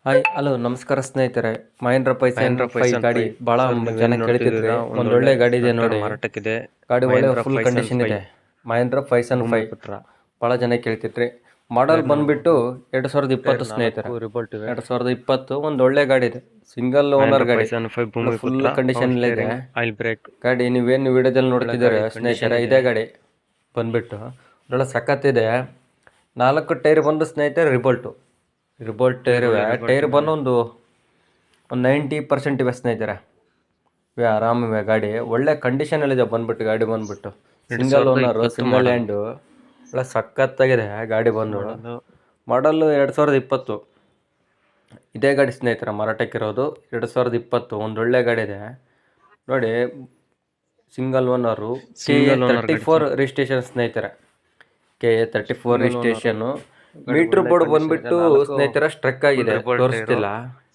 Hi hello ನಮಸ್ಕಾರ ಸ್ನೇಹಿತರೆ. Mahendra Poisson Mahendra 5 Poisson ಗಾಡಿ 5 ಭಾಳ ಸರ್, ಜನ ನೀವೇನು ಕೇಳ್ತಿದ್ರಿ. ನೋಡ್ತಿದ್ದೀರಾ? ಒಂದೊಳ್ಳೆ ಗಾಡಿ ಇದೆ ನೋಡಿ. ಮಾರಾಟಕ್ಕಿದೆ. ಗಾಡಿ ಒಳ್ಳೆ ಮಹೇಂದ್ರ ಫುಲ್ ಪೈಸನ್ ಕಂಡೀಷನ್ 5 ಇದೆ. ಮಹೇಂದ್ರ ಪೈಸನ್ 5 ಭೂಮಿಪುತ್ರ ಭಾಳ ಜನ ಕೇಳ್ತಿದ್ರಿ. ಮಾಡಲ್ ಬಂದ್ಬಿಟ್ಟು 2020 ಸ್ನೇಹಿತರೆ. ರಿಬೋಲ್ಟ್ ಇವೆ. 2020 ಒಂದು ಒಳ್ಳೆ ಗಾಡಿ ಇದೆ. ಸಿಂಗಲ್ ಓನರ್ ಮಹೇಂದ್ರ ಗಾಡಿ, ಪೈಸನ್ 5 ಫುಲ್ ಭೂಮಿಪುತ್ರ. ಕಂಡೀಷನ್ ಇದೆ ಆಯಿಲ್ ಬ್ರೇಕ್ ಗಾಡಿ. ನೀವೇನು ವಿಡಿಯೋದಲ್ಲಿ ನೋಡ್ತಿದ್ದೀರಾ ಗಾಡಿ ಸ್ನೇಹಿತರೆ, condition ಇದೇ ಇದೆ. ಗಾಡಿ ಬಂದ್ಬಿಟ್ಟು ಒಳ್ಳೆ ಸಖತ್ತಿದೆ. 4 ಟೈರ್ ಬಂದು ಸ್ನೇಹಿತರೆ ರಿಬೋಲ್ಟ್ ಟೈರ್ ಇವೆ. ಟೈರ್ ಬಂದು ಒಂದು 90% ಇವೆ ಸ್ನೇಹಿತರೆ. ಇವೆ ಆರಾಮಿವೆ. ಗಾಡಿ ಒಳ್ಳೆ ಕಂಡೀಷನಲ್ಲಿದೆ. ಬಂದ್ಬಿಟ್ಟು ಗಾಡಿ ಬಂದ್ಬಿಟ್ಟು ಸಿಂಗಲ್ ಓನರು, 2020 ಸಿಂಗಲ್ ಹ್ಯಾಂಡು, ಒಳ್ಳೆ ಸಖತ್ತಾಗಿದೆ ಗಾಡಿ ಬಂದು. ಮಾಡಲ್ಲು 2020 ಇದೇ ಗಾಡಿ ಸ್ನೇಹಿತರೆ ಮಾರಾಟಕ್ಕಿರೋದು. 2020 ಒಂದೊಳ್ಳೆ ಗಾಡಿ ಇದೆ ನೋಡಿ. ಸಿಂಗಲ್ ಓನರು, KA34 ರಿಜಿಸ್ಟ್ರೇಷನ್ ಸ್ನೇಹಿತರೆ. KA34 registration. ಮೀಟ್ರ್ ಬೋರ್ಡ್ ಬಂದ್ಬಿಟ್ಟು ಸ್ನೇಹಿತರೆ ಸ್ಟ್ರಕ್ ಆಗಿದೆ, ತೋರಿಸ್ತಿಲ್ಲ.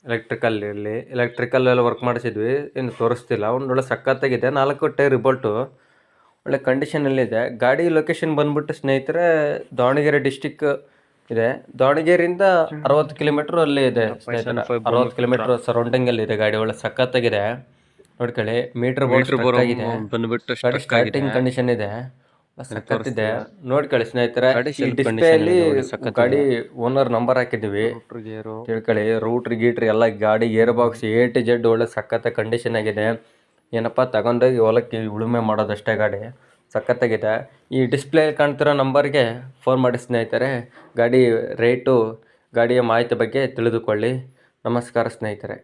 ಎಲೆಕ್ಟ್ರಿಕಲ್ ಎಲ್ಲ ವರ್ಕ್ ಮಾಡಿಸಿದ್ವಿ, ಇನ್ನು ತೋರಿಸ್ತಿಲ್ಲ. ಒಂದೊಳ್ಳೆ ಸಖತ್ತಾಗಿದೆ. 4 ಟೈರ್ ರಿಬೋಲ್ಟು ಒಳ್ಳೆ ಕಂಡೀಷನಲ್ಲಿದೆ. ಗಾಡಿ ಲೊಕೇಶನ್ ಬಂದ್ಬಿಟ್ಟು ಸ್ನೇಹಿತರೆ ದಾವಣಗೆರೆ ಡಿಸ್ಟಿಕ್ ಇದೆ. ದಾವಣಗೆರೆಯಿಂದ 60 ಕಿಲೋಮೀಟ್ರ್ ಅಲ್ಲಿ ಇದೆ ಸ್ನೇಹಿತರೆ. 60 ಕಿಲೋಮೀಟ್ರ್ ಸರೌಂಡಿಂಗಲ್ಲಿ ಇದೆ ಗಾಡಿ. ಒಳ್ಳೆ ಸಖತ್ತಾಗಿದೆ ನೋಡ್ಕೊಳ್ಳಿ. ಮೀಟ್ರ್ ಬೋರ್ಡ್ ಆಗಿದೆ. ಬಂದ್ಬಿಟ್ಟು ಗಾಡಿ ಸ್ಟಾರ್ಟಿಂಗ್ ಕಂಡೀಷನ್ ಇದೆ, ಸಖತ್ತಿದೆ ನೋಡ್ಕೊಳ್ಳಿ ಸ್ನೇಹಿತರೆ. ಈ ಡಿಸ್ಪ್ಲೇಯಲ್ಲಿ ಗಾಡಿ ಓನರ್ ನಂಬರ್ ಹಾಕಿದ್ದೀವಿ, ತಿಳ್ಕೊಳ್ಳಿ. ರೂಟ್ರ್ ಗೀಟ್ರ್ ಎಲ್ಲ ಗಾಡಿ gear box A to Z ಒಳ್ಳೆ ಸಖತ್ತ ಕಂಡೀಷನ್ ಆಗಿದೆ. ಏನಪ್ಪ ತಗೊಂಡೋಗಿ ಹೊಲಕ್ಕೆ ಉಳುಮೆ ಮಾಡೋದಷ್ಟೇ. ಗಾಡಿ ಸಖತ್ತಾಗಿದೆ. ಈ ಡಿಸ್ಪ್ಲೇ ಕಾಣ್ತಿರೋ ನಂಬರ್ಗೆ ಫೋನ್ ಮಾಡಿ ಸ್ನೇಹಿತರೆ. ಗಾಡಿ ರೇಟು, ಗಾಡಿಯ ಮಾಹಿತಿ ಬಗ್ಗೆ ತಿಳಿದುಕೊಳ್ಳಿ. ನಮಸ್ಕಾರ ಸ್ನೇಹಿತರೆ.